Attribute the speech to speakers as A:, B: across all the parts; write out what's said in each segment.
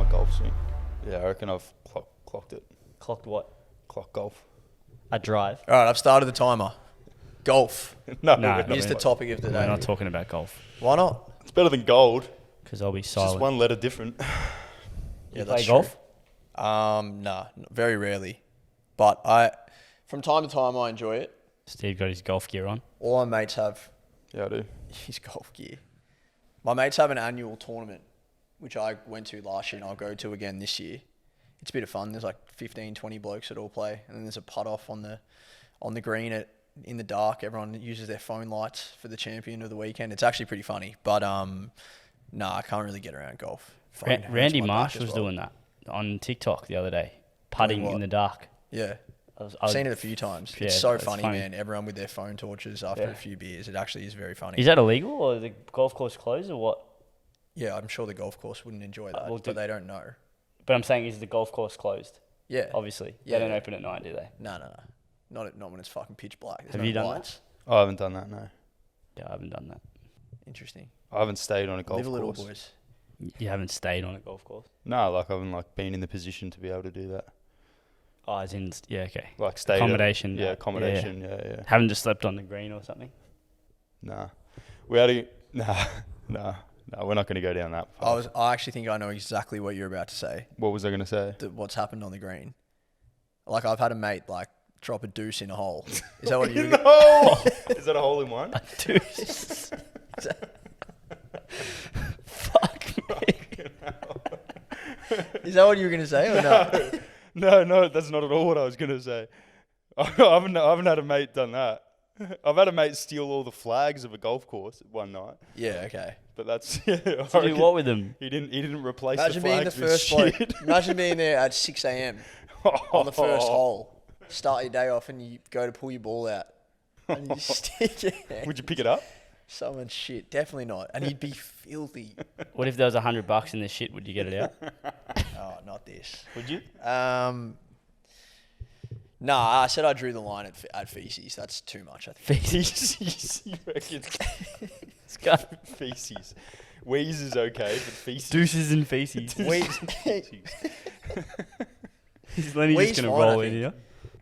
A: my golf swing. Yeah, I reckon I've clocked it.
B: Clocked what?
A: Clock golf.
B: A drive.
C: All right, I've started the timer. Golf.
A: No,
C: Here's the topic of the day.
B: We're not talking about golf.
C: Why not?
A: It's better than gold.
B: Because I'll be
A: It's
B: silent.
A: just one letter different.
C: Yeah,
B: You
C: that's
B: play golf?
C: true. Nah, very rarely. But from time to time, I enjoy it.
B: Steve got his golf gear on.
C: All my mates have
A: Yeah, I do.
C: his golf gear. My mates have an annual tournament, which I went to last year and I'll go to again this year. It's a bit of fun. There's like 15, 20 blokes that all play. And then there's a putt-off on the green in the dark. Everyone uses their phone lights for the champion of the weekend. It's actually pretty funny. But, I can't really get around golf.
B: Randy Marsh was doing that on TikTok the other day. Putting in the dark.
C: Yeah.
B: I've
C: seen it a few times.
B: Yeah,
C: it's so
B: it's
C: funny,
B: funny.
C: man. Everyone with their phone torches after a few beers. It actually is very funny.
B: Is that illegal or the golf course closed or what?
C: Yeah, I'm sure the golf course wouldn't enjoy that,
B: well,
C: but they don't know.
B: But I'm saying, is the golf course closed?
C: Yeah.
B: Obviously.
C: Yeah.
B: They don't open at night, do they?
C: No. Not when it's fucking pitch black. There's
B: Have
C: no
B: you done
C: lights.
A: I haven't done that, no.
B: Yeah, I haven't done that.
C: Interesting.
A: I haven't stayed on a golf
C: Live a little,
A: course.
C: boys.
B: You haven't stayed on a golf course?
A: No, like I haven't been in the position to be able to do that.
B: Oh, as in, yeah, okay.
A: Like stayed
B: Accommodation.
A: Yeah, accommodation. Yeah.
B: Haven't just slept on the green or something?
A: Nah. We had to. Nah. No, we're not going to go down that path.
C: I actually think I know exactly what you're about to say.
A: What was I going to say?
C: What's happened on the green? Like I've had a mate drop a deuce in a hole. Is that what you?
A: No! Is that a hole in one?
B: Dude. Fuck me.
C: Is that what you were gonna say or no?
A: No, that's not at all what I was going to say. I haven't had a mate done that. I've had a mate steal all the flags of a golf course one night.
C: Yeah. Okay.
A: But that's
B: To do what with them?
A: He didn't replace
C: Imagine
A: the
C: being
A: flags
C: the
A: with
C: first
A: shit.
C: bloke. Imagine being there at 6 a.m. on the first hole. Start your day off and you go to pull your ball out. And you stick your hand.
A: Would you pick it up?
C: Someone's shit. Definitely not. And he'd be filthy.
B: What if there was $100 in this shit? Would you get it out?
C: Oh, not this.
B: Would you?
C: Nah, I said I drew the line at feces. That's too much, I think.
A: Feces, you reckon?
B: It's got
A: Feces. Wheeze is okay, but feces.
B: deuces and feces.
C: Feces.
B: Is Lenny
C: Weed's
B: just going to
C: fine, I
B: roll in
C: think.
B: here?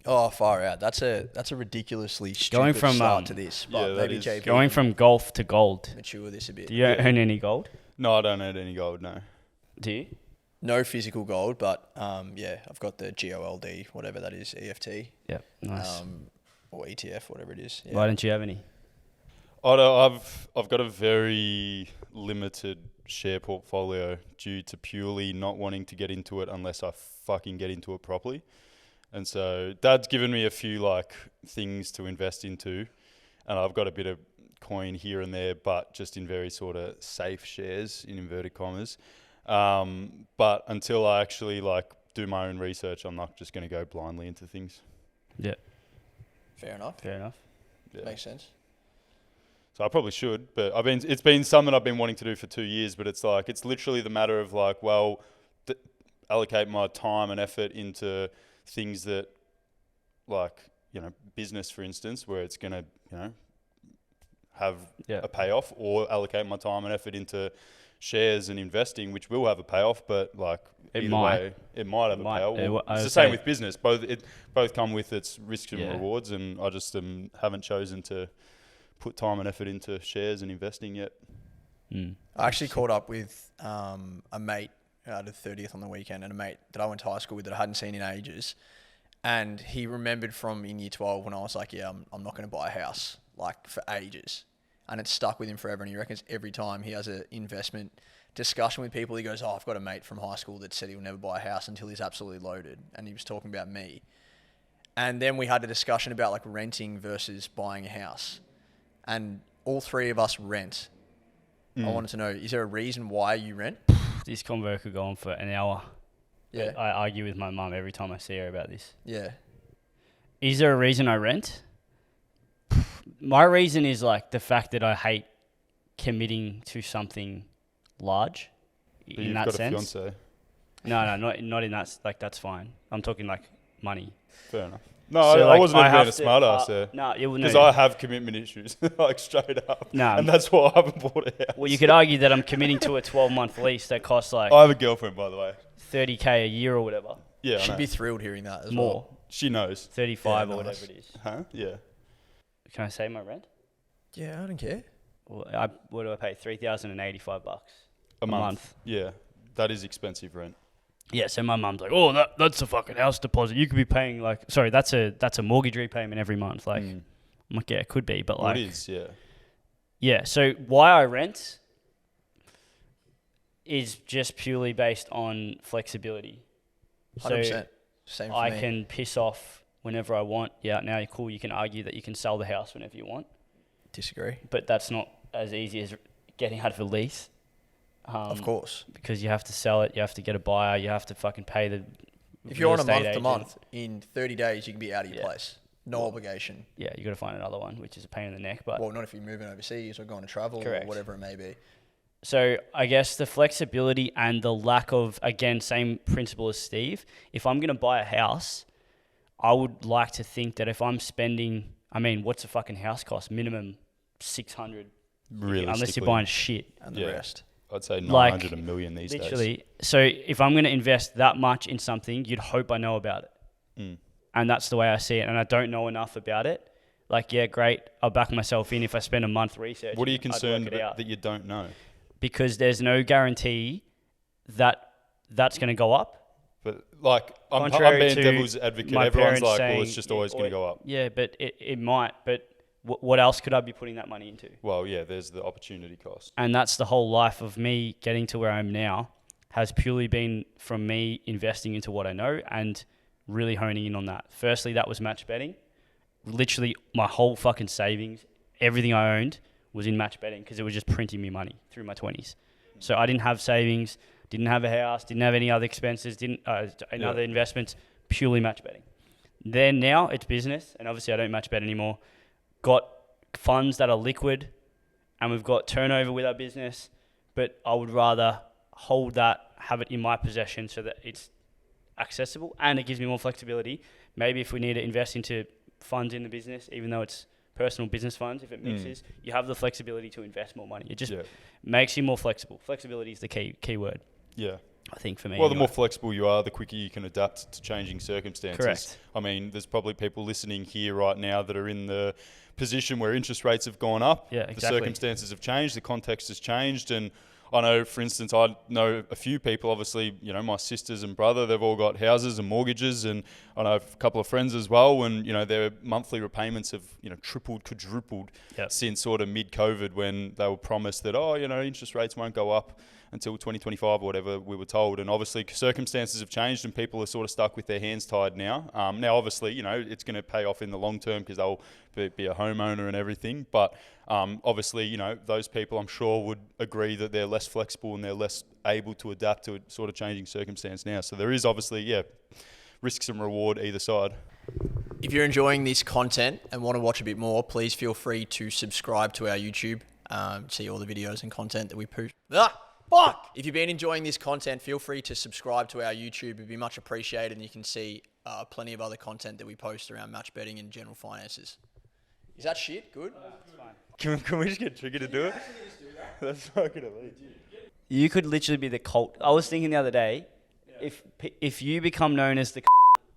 C: Oh, far out. That's a ridiculously stupid
B: Going from,
C: start to this.
A: yeah,
C: But
A: that
C: maybe
A: is.
C: JP
B: Going
C: can
B: from golf to gold.
C: mature this a bit.
B: Do you earn any gold?
A: No, I don't earn any gold, no.
B: Do you?
C: No physical gold, but I've got the GOLD, whatever that is, EFT,
B: Yep. Nice.
C: or ETF, whatever it is. Yeah.
B: Why don't you have any?
A: I've got a very limited share portfolio due to purely not wanting to get into it unless I fucking get into it properly. And so Dad's given me a few things to invest into, and I've got a bit of coin here and there, but just in very sort of safe shares in inverted commas. But until I actually do my own research, I'm not just going to go blindly into things.
B: Yeah.
C: Fair enough.
B: Fair enough.
A: Yeah.
C: Makes sense.
A: So I probably should, but it's been something I've been wanting to do for 2 years, but it's literally the matter of allocate my time and effort into things that business, for instance, where it's going to, have a payoff, or allocate my time and effort into shares and investing, which will have a payoff, but
B: It
A: either
B: might.
A: way, it might have a payoff. Well,
B: I
A: it's the
B: would
A: same
B: say-
A: with business. Both come with its risks and
B: Yeah.
A: rewards, and I just haven't chosen to put time and effort into shares and investing yet.
B: Mm.
C: I actually caught up with a mate at the 30th on the weekend, and a mate that I went to high school with that I hadn't seen in ages. And he remembered from in year 12 when I was like, yeah, I'm not going to buy a house, for ages. And it's stuck with him forever. And he reckons every time he has an investment discussion with people, he goes, I've got a mate from high school that said he'll never buy a house until he's absolutely loaded. And he was talking about me. And then we had a discussion about renting versus buying a house. And all three of us rent. I wanted to know, is there a reason why you rent?
B: This convo could go on for an hour.
C: Yeah.
B: I argue with my mum every time I see her about this.
C: Yeah.
B: Is there a reason I rent? My reason is the fact that I hate committing to something large.
A: But
B: in
A: you've
B: that
A: got
B: sense.
A: a fiance.
B: No, not in that. That's fine. I'm talking money.
A: Fair enough. No,
B: So,
A: I wasn't even
B: have
A: being a smart ass there.
B: No,
A: Because I have commitment issues, straight up.
B: No.
A: And that's why I haven't bought a house.
B: Well, you could argue that I'm committing to a 12-month lease that costs
A: I have a girlfriend, by the way.
B: 30K a year or whatever.
A: Yeah, I
C: She'd
A: know.
C: be thrilled hearing that as
B: More.
C: well.
A: She knows.
B: 35
C: Yeah,
B: or
C: nice.
B: whatever it is.
A: Huh? Yeah.
B: Can I say my rent?
C: Yeah, I don't care.
B: Well, what do I pay? $3,085
A: A month. Yeah. That is expensive rent.
B: Yeah, so my mum's like, oh, that's a fucking house deposit. You could be paying like, sorry, that's a mortgage repayment every month. Like, I'm like, yeah, it could be, but like,
A: it is, yeah.
B: yeah. So why I rent is just purely based on flexibility.
C: 100%.
B: So
C: Same for
B: I
C: me.
B: can piss off whenever I want. Yeah, now you're cool. You can argue that you can sell the house whenever you want,
C: Disagree.
B: but that's not as easy as getting out of a lease.
C: Of course.
B: Because you have to sell it, you have to get a buyer, you have to fucking pay the.
C: If you're on a
B: real estate
C: month to
B: agent.
C: month, in 30 days, you can be out of your
B: Yeah.
C: place. No obligation.
B: Yeah, you got to find another one, which is a pain in the neck. But
C: Well, not if you're moving overseas or going to travel
B: Correct.
C: or whatever it may be.
B: so I guess the flexibility and the lack of, again, same principle as Steve. If I'm gonna buy a house, I would like to think that if I'm spending, I mean, what's a fucking house cost? Minimum 600,
A: Realistically.
B: unless you're buying shit.
C: And the
A: Yeah.
C: rest.
A: I'd say
B: Like,
A: 900 a million these days.
B: Literally. So if I'm gonna invest that much in something, you'd hope I know about it. And that's the way I see it. And I don't know enough about it. Like, yeah, great. I'll back myself in if I spend a month researching.
A: What are you
B: I'd work
A: concerned
B: it
A: about
B: out.
A: that you don't know?
B: Because there's no guarantee that that's going to go up.
A: But like, I'm
B: Contrary
A: being
B: to
A: devil's advocate.
B: my
A: Everyone's
B: parents
A: like, well,
B: saying,
A: it's just
B: yeah,
A: always going to go up.
B: Yeah, but it might. But what else could I be putting that money into?
A: Well, yeah, there's the opportunity cost.
B: And that's the whole life of me getting to where I am now, has purely been from me investing into what I know and really honing in on that. Firstly, that was match betting. Literally, my whole fucking savings, everything I owned was in match betting because it was just printing me money through my 20s. So I didn't have savings, didn't have a house, didn't have any other expenses, didn't any other investments, purely match betting. Then now it's business, and obviously I don't match bet anymore. Got funds that are liquid, and we've got turnover with our business, but I would rather hold that, have it in my possession so that it's accessible and it gives me more flexibility. Maybe if we need to invest into funds in the business, even though it's personal business funds, if it mixes, you have the flexibility to invest more money. It just makes you more flexible. Flexibility is the key word,
A: Yeah.
B: I think, for me.
A: Well, the
B: anyway.
A: more flexible you are, the quicker you can adapt to changing circumstances.
B: Correct.
A: I mean, there's probably people listening here right now that are in the position where interest rates have gone up.
B: Yeah,
A: The
B: exactly.
A: circumstances have changed. The context has changed. And I know, for instance, I know a few people, obviously, you know, my sisters and brother, they've all got houses and mortgages. And I know a couple of friends as well. And, you know, their monthly repayments have, you know, tripled, quadrupled since sort of mid-COVID when they were promised that, oh, you know, interest rates won't go up until 2025 or whatever we were told. And obviously circumstances have changed and people are sort of stuck with their hands tied now. Now, obviously, you know, it's going to pay off in the long term because they'll be a homeowner and everything. But obviously, you know, those people I'm sure would agree that they're less flexible and they're less able to adapt to a sort of changing circumstance now. So there is obviously, risks and reward either side.
C: If you're enjoying this content and want to watch a bit more, please feel free to subscribe to our YouTube. See all the videos and content that we post. Fuck! If you've been enjoying this content, feel free to subscribe to our YouTube. It'd be much appreciated, and you can see plenty of other content that we post around match betting and general finances. Is that shit? Good?
A: Can we just get Trigger to do it? That's fucking elite.
B: You could literally be the cult. I was thinking the other day, if you become known as the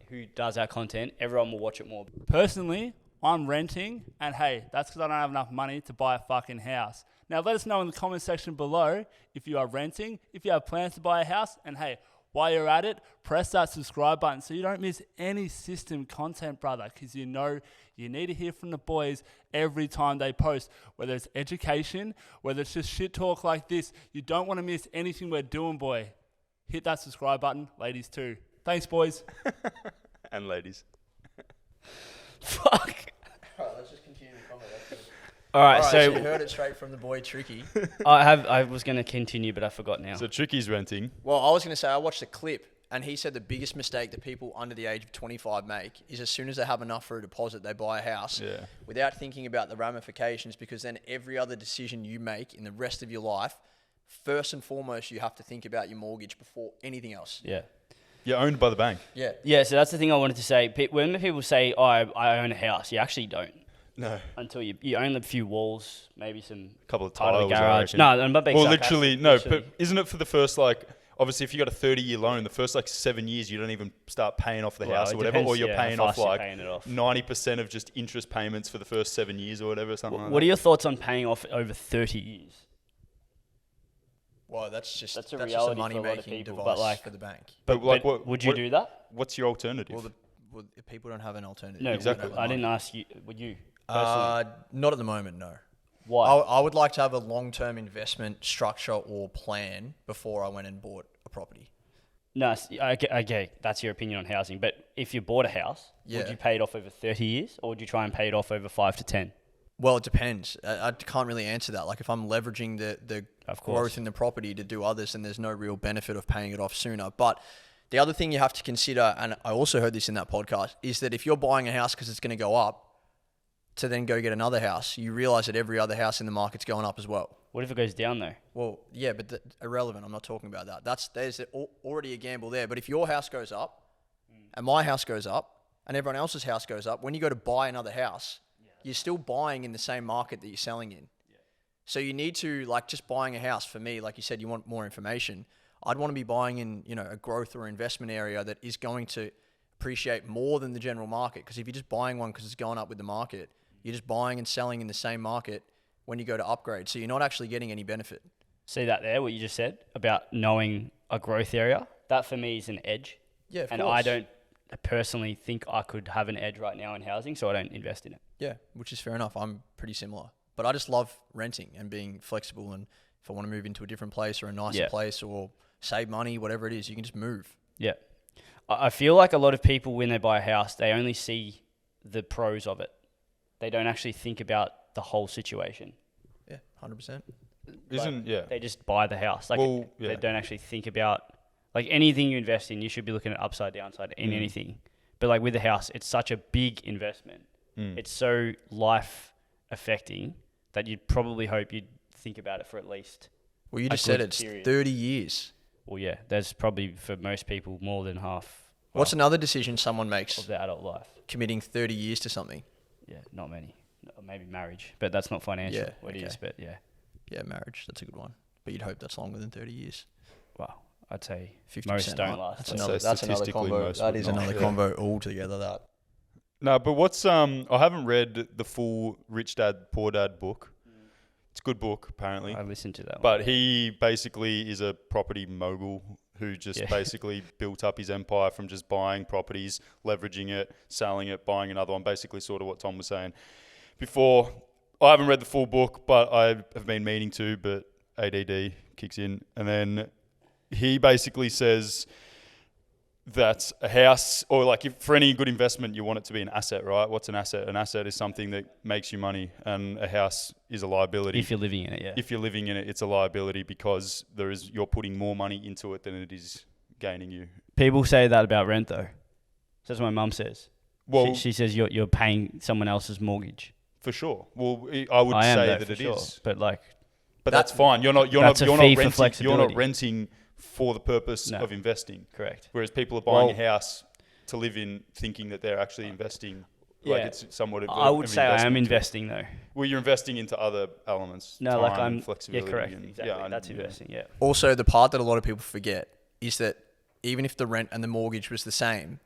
B: who does our content, everyone will watch it more.
D: Personally, I'm renting, and hey, that's because I don't have enough money to buy a fucking house. Now, let us know in the comment section below if you are renting, if you have plans to buy a house, and hey, while you're at it, press that subscribe button so you don't miss any system content, brother, because you know you need to hear from the boys every time they post, whether it's education, whether it's just shit talk like this. You don't want to miss anything we're doing, boy. Hit that subscribe button, ladies too. Thanks, boys.
A: And ladies.
B: Fuck.
C: Alright, let's just continue the comment.
B: All right,
C: Alright,
B: so
C: you heard it straight from the boy Tricky.
B: I was going to continue, but I forgot now.
A: So Tricky's renting.
C: Well, I was going to say, I watched the clip, and he said the biggest mistake that people under the age of 25 make is as soon as they have enough for a deposit, they buy a house without thinking about the ramifications, because then every other decision you make in the rest of your life, first and foremost, you have to think about your mortgage before anything else.
B: Yeah.
A: You're owned by the bank.
C: Yeah.
B: Yeah, so that's the thing I wanted to say. When people say, oh, I own a house, you actually don't.
A: No.
B: Until you own a few walls, maybe some
A: Couple of
B: part of
A: tiles,
B: the
A: I
B: garage.
A: reckon.
B: No, I'm not being
A: Well,
B: sarcastic,
A: literally, no.
B: literally.
A: But isn't it for the first, like, obviously if you got a 30-year loan, the first like 7 years you don't even start paying off the
B: Well,
A: house
B: it
A: or whatever,
B: depends,
A: or you're
B: yeah, how
A: paying off
B: fast you're
A: like
B: paying it off.
A: 90% of just interest payments for the first 7 years or whatever, something like
B: What
A: that.
B: are your thoughts on paying off over 30 years?
C: Well, that's just
B: That's a
C: just
B: reality for a lot of
C: money-making
B: people,
C: device
B: but, like-
C: for the bank.
A: But like,
B: would you do that?
A: What's your alternative?
C: Well, if people don't have an alternative.
B: No,
C: people don't
A: exactly.
C: have the
B: I didn't
C: money.
B: ask you. Would you? Personally?
C: Not at the moment, no.
B: Why?
C: I would like to have a long-term investment structure or plan before I went and bought a property.
B: No, okay, that's your opinion on housing. But if you bought a house,
C: Yeah.
B: would you pay it off over 30 years, or would you try and pay it off over 5 to 10?
C: Well, it depends. I can't really answer that. Like if I'm leveraging the
B: Of course.
C: growth in the property to do others, then there's no real benefit of paying it off sooner. But the other thing you have to consider, and I also heard this in that podcast, is that if you're buying a house because it's going to go up, to then go get another house, you realize that every other house in the market's going up as well.
B: What if it goes down though?
C: Well, yeah, but irrelevant. I'm not talking about that. There's already a gamble there. But if your house goes up, and my house goes up, and everyone else's house goes up, when you go to buy another house, you're still buying in the same market that you're selling in. So you need to, like, just buying a house, for me, like you said, you want more information. I'd want to be buying in, a growth or investment area that is going to appreciate more than the general market. Because if you're just buying one because it's going up with the market, you're just buying and selling in the same market when you go to upgrade. So you're not actually getting any benefit.
B: See that there, what you just said about knowing a growth area? That for me is an edge.
C: Yeah, of
B: and
C: course.
B: I don't personally think I could have an edge right now in housing, so I don't invest in it.
C: Yeah, which is fair enough. I'm pretty similar. But I just love renting and being flexible. And if I want to move into a different place or a nicer place or save money, whatever it is, you can just move.
B: Yeah. I feel like a lot of people, when they buy a house, they only see the pros of it. They don't actually think about the whole situation.
C: Yeah, 100%.
B: They just buy the house. Like,
A: Well,
B: they don't actually think about, like, anything you invest in, you should be looking at upside, downside in anything. But like with the house, it's such a big investment. It's so life affecting that you'd probably hope you'd think about it for at least.
C: Well, you
B: a
C: just said
B: good
C: it's
B: period.
C: 30 years.
B: Well, yeah, there's probably for most people more than half.
C: What's another decision someone makes?
B: Of their adult life?
C: Committing 30 years to something.
B: Yeah, not many. Maybe marriage, but that's not financial.
C: Yeah,
B: What
C: okay.
B: is? But yeah,
C: Yeah, marriage. That's a good one. But you'd hope that's longer than 30 years.
B: well, I'd say
C: 50%
B: most don't
C: not.
B: last.
C: That's
A: I'd
C: another,
A: say
C: that's another
A: statistically
C: combo.
A: most
C: That
A: would
C: is
A: not.
C: another
A: Yeah.
C: combo altogether. That.
A: No, but what's I haven't read the full Rich Dad Poor Dad book. It's a good book apparently.
B: I listened to that one.
A: But he basically is a property mogul who just basically built up his empire from just buying properties, leveraging it, selling it, buying another one. Basically, sort of what Tom was saying before. I haven't read the full book, but I have been meaning to. But ADD kicks in, and then he basically says that a house, or like if for any good investment, you want it to be an asset, right? What's an asset? An asset is something that makes you money, and a house is a liability.
B: if you're living in it, yeah.
A: If you're living in it, it's a liability because you're putting more money into it than it is gaining you.
B: People say that about rent though. That's what my mum says.
A: Well,
B: She says you're paying someone else's mortgage.
A: for sure. Well, I would
B: I am
A: say
B: though,
A: that
B: for
A: it
B: sure.
A: is,
B: But like,
A: but that's fine. You're not
B: that's a fee for
A: renting. You're not
B: flexibility.
A: renting for the purpose
B: No.
A: of investing.
B: correct.
A: Whereas people are buying a house to live in, thinking that they're actually investing. Like
B: Yeah.
A: it's somewhat of
B: I would
A: of
B: say I am
A: investment to it.
B: investing though.
A: Well, you're investing into other elements.
B: No,
A: time,
B: like I'm. Yeah,
A: flexibility.
B: correct.
A: and-
B: Exactly.
A: and-
B: That's investing. Yeah.
C: Also, the part that a lot of people forget is that even if the rent and the mortgage was the same,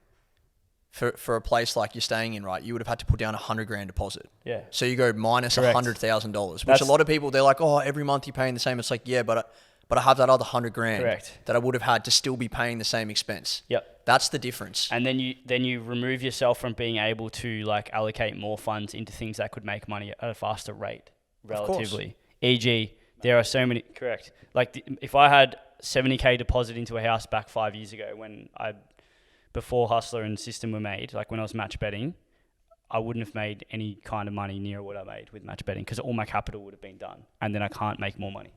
C: for a place like you're staying in, right, you would have had to put down $100,000 deposit.
B: Yeah.
C: So you go minus
B: Correct.
C: $100,000, which
B: That's-
C: a lot of people, they're like, oh, every month you're paying the same. It's like, yeah, but I have that other $100,000
B: Correct.
C: that I would have had to still be paying the same expense.
B: Yep.
C: That's the difference.
B: And then you remove yourself from being able to like allocate more funds into things that could make money at a faster rate, relatively. E.g., there are so many. Correct. Like if I had 70K deposit into a house back 5 years ago before Hustler and System were made, like when I was match betting, I wouldn't have made any kind of money near what I made with match betting because all my capital would have been done, and then I can't make more money.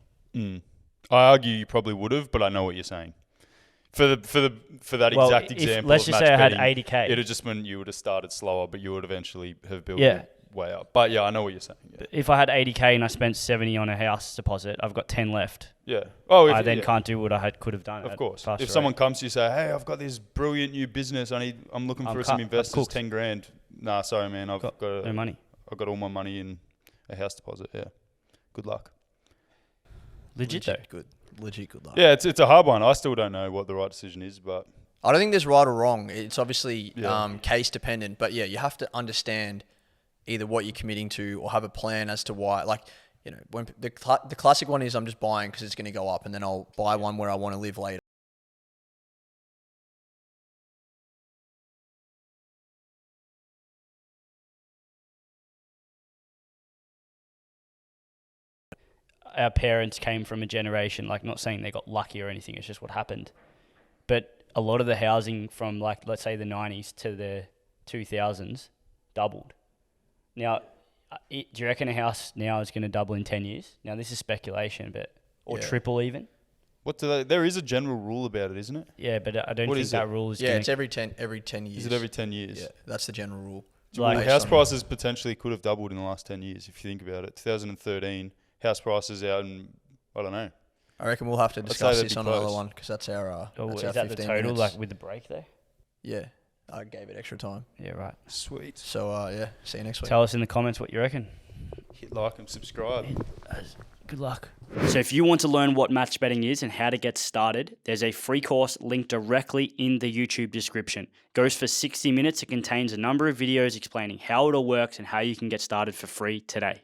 A: I argue you probably would have, but I know what you're saying. For that
B: Well,
A: exact
B: if-
A: example,
B: let's
A: of
B: just
A: match
B: say I had
A: betting,
B: 80K.
A: It would just meant you would have started slower, but you would eventually have built
B: Yeah.
A: it way up. But yeah, I know what you're saying. Yeah.
B: If I had 80K and I spent 70 on a house deposit, I've got 10 left.
A: Yeah. Oh,
B: I then can't do what I could have done.
A: Of
B: at
A: course.
B: faster
A: If someone
B: rate.
A: comes to you and say, "Hey, I've got this brilliant new business. I'm looking for some
B: I'm
A: investors.
B: cooked.
A: 10 grand." Nah, sorry, man. I've got
B: no money.
A: I've got all my money in a house deposit. Yeah. Good luck.
B: Legit though.
C: Good. legit good luck.
A: Yeah, it's a hard one. I still don't know what the right decision is, but
C: I don't think there's right or wrong. It's obviously
A: Yeah.
C: case dependent, but yeah, you have to understand either what you're committing to or have a plan as to why. Like, you know, when the classic one is I'm just buying because it's going to go up, and then I'll buy one where I want to live later.
B: Our parents came from a generation, like, not saying they got lucky or anything, it's just what happened. But a lot of the housing from, like, let's say the 90s to the 2000s doubled. Now, do you reckon a house now is going to double in 10 years? Now, this is speculation, but or
C: Yeah.
B: triple even.
A: what do they? There is a general rule about it, isn't it?
B: Yeah, but I don't
A: What
B: think
A: is
B: that
A: it?
B: rule is
C: Yeah,
B: gonna,
C: it's every 10 years.
A: Is it every 10 years?
C: Yeah, that's the general rule.
B: like,
C: based
A: House
C: on-
A: prices potentially could have doubled in the last 10 years if you think about it. 2013, house prices out in, I don't know.
C: I reckon we'll have to
A: say
C: discuss
A: that'd
C: this
A: be
C: on another
A: close.
C: one because that's our
B: oh,
C: that's
B: is
C: our
B: that the
C: 15
B: total,
C: minutes.
B: like, with the break there?
C: Yeah, I gave it extra time.
B: Yeah, right.
A: Sweet.
C: So yeah, see you next week.
B: Tell us in the comments what you reckon.
A: Hit like and subscribe.
B: Good luck. So if you want to learn what match betting is and how to get started, there's a free course linked directly in the YouTube description. Goes for 60 minutes. It contains a number of videos explaining how it all works and how you can get started for free today.